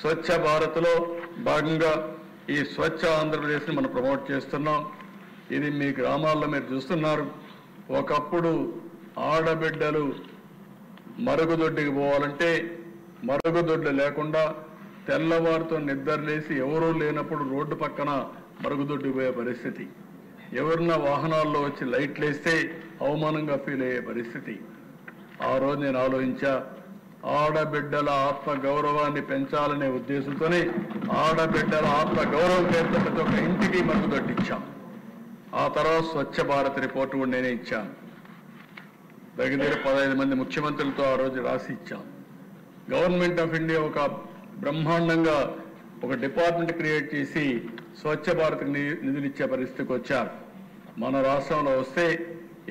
స్వచ్ఛ భారత్లో భాగంగా ఈ స్వచ్ఛ ఆంధ్రప్రదేశ్ని మనం ప్రమోట్ చేస్తున్నాం. ఇది మీ గ్రామాల్లో మీరు చూస్తున్నారు. ఒకప్పుడు ఆడబిడ్డలు మరుగుదొడ్డికి పోవాలంటే మరుగుదొడ్లు లేకుండా తెల్లవారితో నిద్రలేసి ఎవరూ లేనప్పుడు రోడ్డు పక్కన మరుగుదొడ్డికి పోయే పరిస్థితి. ఎవరన్నా వాహనాల్లో వచ్చి లైట్లు వేస్తే అవమానంగా ఫీల్ అయ్యే పరిస్థితి. ఆ రోజు నేను ఆలోచించా, ఆడబిడ్డల ఆత్మ గౌరవాన్ని పెంచాలనే ఉద్దేశంతోనే ఆడబిడ్డల ఆత్మ గౌరవం పేరుతో ప్రతి ఒక్క ఇంటికి మరుగుదొడ్డిచ్చాం. ఆ తర్వాత స్వచ్ఛ భారత్ రిపోర్టు కూడా నేనే ఇచ్చాను. దగ్గర 15 మంది ముఖ్యమంత్రులతో ఆ రోజు రాసి ఇచ్చాం. గవర్నమెంట్ ఆఫ్ ఇండియా ఒక బ్రహ్మాండంగా ఒక డిపార్ట్మెంట్ క్రియేట్ చేసి స్వచ్ఛ భారత్కి నిధులు ఇచ్చే పరిస్థితికి వచ్చారు. మన రాష్ట్రంలో వస్తే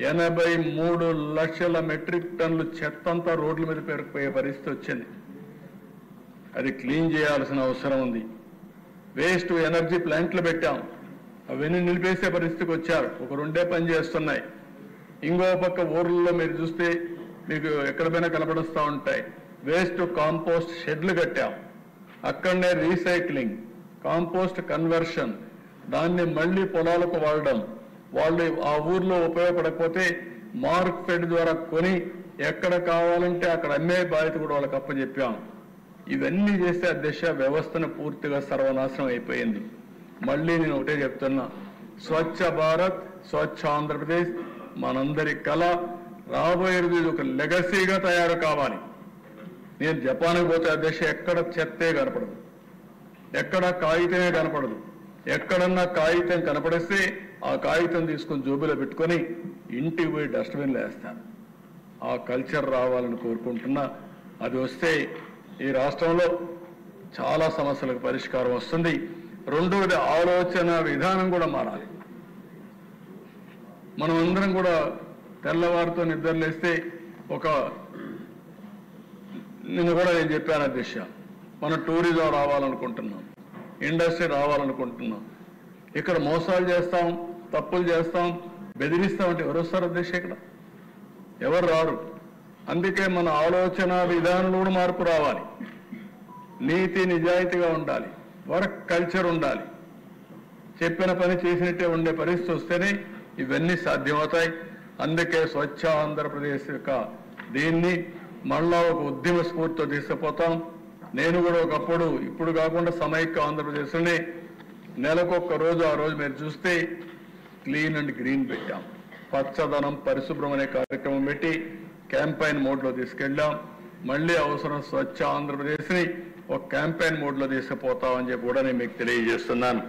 83 లక్షల మెట్రిక్ టన్నులు చెత్తంతా రోడ్ల మీద పేరుకుపోయే పరిస్థితి వచ్చింది. అది క్లీన్ చేయాల్సిన అవసరం ఉంది. వేస్ట్ ఎనర్జీ ప్లాంట్లు పెట్టాం, అవన్నీ నిలిపేసే పరిస్థితికి వచ్చారు. ఒక 2 పని చేస్తున్నాయి. ఇంకో పక్క ఊర్లలో మీరు చూస్తే మీకు ఎక్కడ పైన కనపడుస్తూ ఉంటాయి. వేస్ట్ కాంపోస్ట్ షెడ్లు కట్టాం. అక్కడనే రీసైక్లింగ్, కాంపోస్ట్ కన్వర్షన్, దాన్ని మళ్ళీ పొలాలకు వాడడం. వాళ్ళు ఆ ఊర్లో ఉపయోగపడకపోతే మార్క్ ఫెడ్ ద్వారా కొని ఎక్కడ కావాలంటే అక్కడ అమ్మే బాధ్యత కూడా వాళ్ళకి అప్పచెప్పాం. ఇవన్నీ చేస్తే దిశ వ్యవస్థను పూర్తిగా సర్వనాశనం అయిపోయింది. మళ్ళీ నేను ఒకటే చెప్తున్నా, స్వచ్ఛ భారత్, స్వచ్ఛ ఆంధ్రప్రదేశ్ మనందరి కళ. రాబోయే రోజు ఒక లెగసీగా తయారు కావాలి. నేను జపాన్కి పోతే ఆ దిశ ఎక్కడ చెత్తే కనపడదు, ఎక్కడ కాగితమే కనపడదు. ఎక్కడన్నా కాగితం కనపడిస్తే ఆ కాగితం తీసుకొని జోబులో పెట్టుకొని ఇంటికి పోయి డస్ట్బిన్లో వేస్తాను. ఆ కల్చర్ రావాలని కోరుకుంటున్నా. అది వస్తే ఈ రాష్ట్రంలో చాలా సమస్యలకు పరిష్కారం వస్తుంది. రెండవది, ఆలోచన విధానం కూడా మారాలి. మనం అందరం కూడా తెల్లవారితో నిద్రలేస్తే నిన్న కూడా నేను చెప్పాను అధ్యక్ష, మనం టూరిజం రావాలనుకుంటున్నాం, ఇండస్ట్రీ రావాలనుకుంటున్నాం. ఇక్కడ మోసాలు చేస్తాం, తప్పులు చేస్తాం, బెదిరిస్తామంటే ఎవరు వస్తారు అధ్యక్ష? ఇక్కడ ఎవరు రారు. అందుకే మన ఆలోచన విధానంలో కూడా మార్పు రావాలి. నీతి నిజాయితీగా ఉండాలి, వర్క్ కల్చర్ ఉండాలి. చెప్పిన పని చేసినట్టే ఉండే పరిస్థితి వస్తేనే ఇవన్నీ సాధ్యమవుతాయి. అందుకే స్వచ్ఛ ఆంధ్రప్రదేశ్ యొక్క దీన్ని మళ్ళా ఒక ఉద్యమ స్ఫూర్తితో తీసుకుపోతాం. నేను కూడా ఒకప్పుడు, ఇప్పుడు కాకుండా సమైక్య ఆంధ్రప్రదేశ్లోనే నెలకొక్క రోజు, ఆ రోజు మీరు చూస్తే క్లీన్ అండ్ గ్రీన్ పెట్టాం. పచ్చదనం పరిశుభ్రం అనే కార్యక్రమం పెట్టి క్యాంపెయిన్ మోడ్లో తీసుకెళ్ళాం. మళ్ళీ అవసరం స్వచ్ఛ ఆంధ్రప్రదేశ్ని ఒక క్యాంపెయిన్ మోడ్లో తీసుకుపోతామని చెప్పి కూడా నేను మీకు తెలియజేస్తున్నాను.